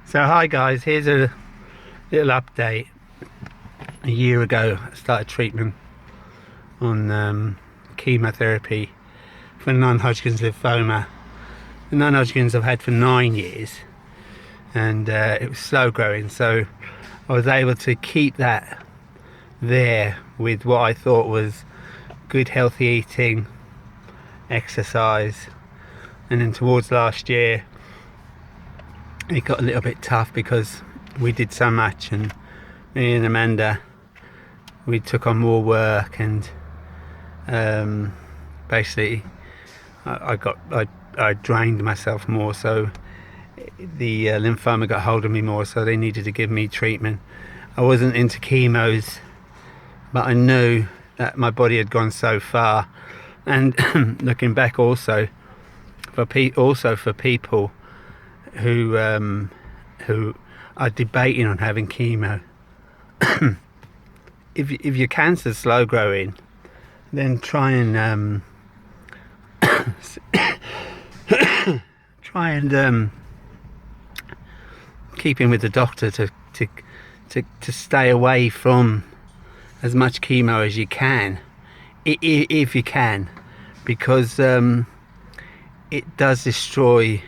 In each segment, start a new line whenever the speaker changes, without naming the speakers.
So hi guys, here's a little update. A year ago I started treatment on chemotherapy for non-Hodgkins lymphoma. The non-Hodgkins I've had for 9 years, and it was slow growing, so I was able to keep that there with what I thought was good healthy eating, exercise. And then towards last year it got a little bit tough because we did so much, and me and Amanda, we took on more work, and basically I drained myself more, so the lymphoma got hold of me more, so they needed to give me treatment. I wasn't into chemos, but I knew that my body had gone so far. And looking back, also for people who are debating on having chemo, if your cancer's slow growing, then try and keep in with the doctor to stay away from as much chemo as you can, if you can, because it does destroy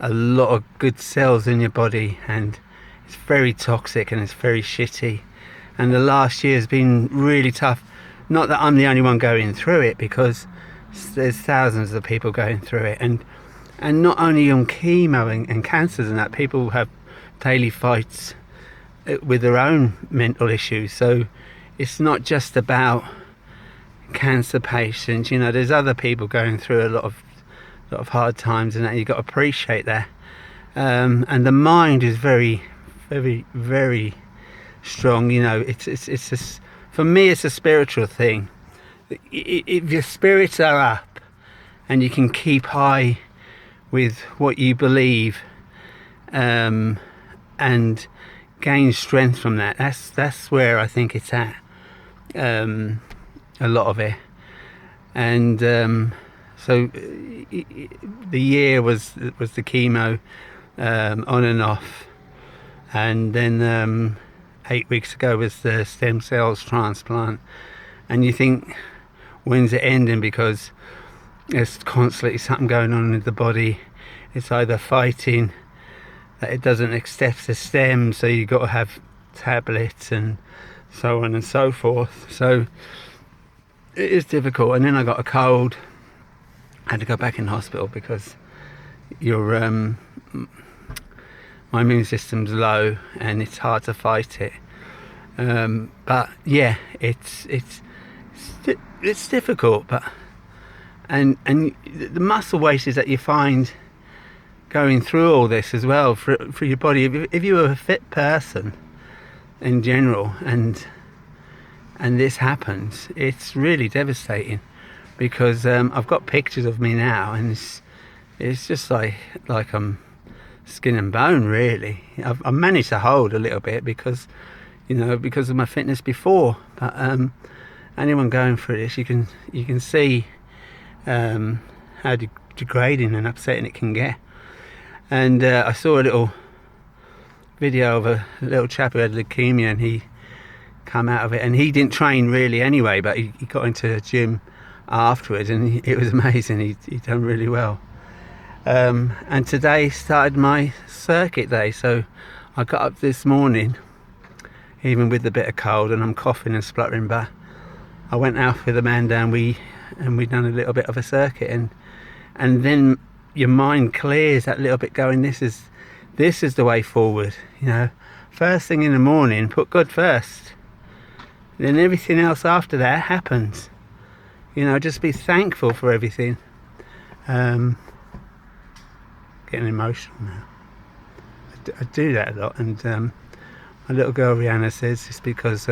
a lot of good cells in your body, and it's very toxic and it's very shitty. And the last year has been really tough. Not that I'm the only one going through it, because there's thousands of people going through it, and not only on chemo and cancers and that, people have daily fights with their own mental issues. So it's not just about cancer patients, you know, there's other people going through a lot of hard times, and that you've got to appreciate that. And the mind is very, very, very strong, you know. It's for me it's a spiritual thing. If your spirits are up and you can keep high with what you believe, and gain strength from that, that's where I think it's at, a lot of it. And so the year was the chemo, on and off, and then 8 weeks ago was the stem cells transplant. And you think, when's it ending? Because there's constantly something going on in the body. It's either fighting that it doesn't accept the stem, so you've got to have tablets and so on and so forth. So it is difficult. And then I got a cold. I had to go back in hospital because my immune system's low and it's hard to fight it. But yeah, it's difficult. But and the muscle wastes that you find going through all this as well for your body. If you were a fit person in general, and this happens, it's really devastating. Because I've got pictures of me now, and it's just like I'm skin and bone, really. I've managed to hold a little bit because of my fitness before. But anyone going through this, you can see how degrading and upsetting it can get. And I saw a little video of a little chap who had leukemia, and he come out of it, and he didn't train really anyway, but he got into the gym afterwards, and it was amazing. He done really well. And today started my circuit day, so I got up this morning, even with a bit of cold, and I'm coughing and spluttering, but I went out with Amanda, and we done a little bit of a circuit, and then your mind clears that little bit, going, this is the way forward, you know. First thing in the morning, put God first, then everything else after that happens. You know, just be thankful for everything. Getting emotional now. I do that a lot, and my little girl Rihanna says it's because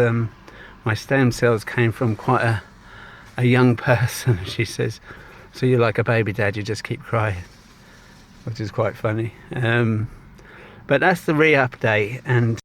my stem cells came from quite a young person. She says, so you're like a baby dad, you just keep crying, which is quite funny. But that's the re-update, and